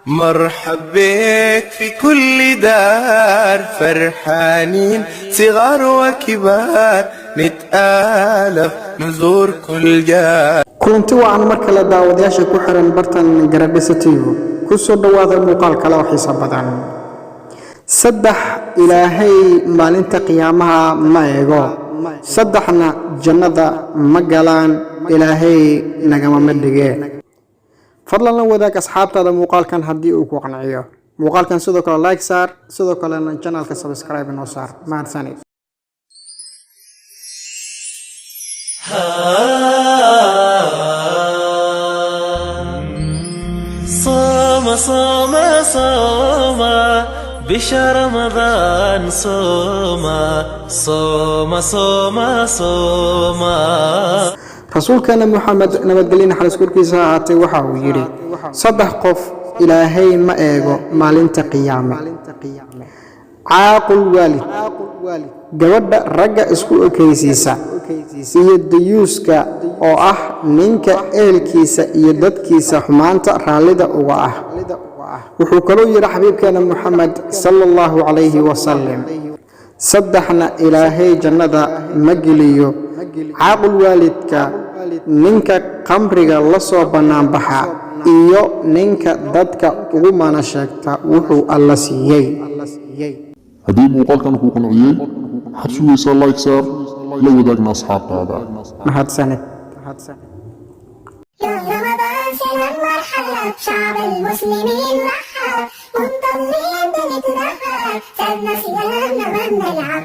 مرحب بك في كل دار، فرحانين صغار وكبار، نتآلف نزور كل جار. kulanti wacan marka la daawadayaasha ku xiran bartan Garabisatiyo ku soo dhawaada muuqaal kale oo xiiso badan. saddex ilaahay maalinta qiyaamaha ma eego, saddexna jannada ma galaan, ilaahay nagama madhige. fadlan la wadaag asxaabtaada muuqaalkan haddii uu ku qanciyo. muuqaalkan sidoo kale like saar, sidoo kalena channelka subscribe inoo saar. mahadsanid. صوم بشهر رمضان صوم rasuulkeena Muhammad nabadgelyo naxariis korkiisa ahaatee waxa uu yiri saddex qof ilaahay ma eego maalinta qiyaame. caaqul waalid, gabadha ragga isku ekaysiisa, iyo dayuuska oo ah ninka ehelkiisa iyo dadkiisa xumaanta raallida uga ah. wuxuu kaloo yiri xabiibkeena Muhammad sallallahu alayhi wasallam saddexna ilaahay jannada ma geliyo. caaqul waalidka, ninka qamriga la soo banaan baxa, iyo ninka dadka ugu mana sheegta wuxuu alla siiyay. haddii muuqaalkan ku qanciyay xabsugiisa like saar, la wadaagna asxaabtaada. mahadsanid. يا رمضان سلام مرحبا، شعب المسلمين رحب، منتظرين بنترحب، سابنا صيامنا ونلعب.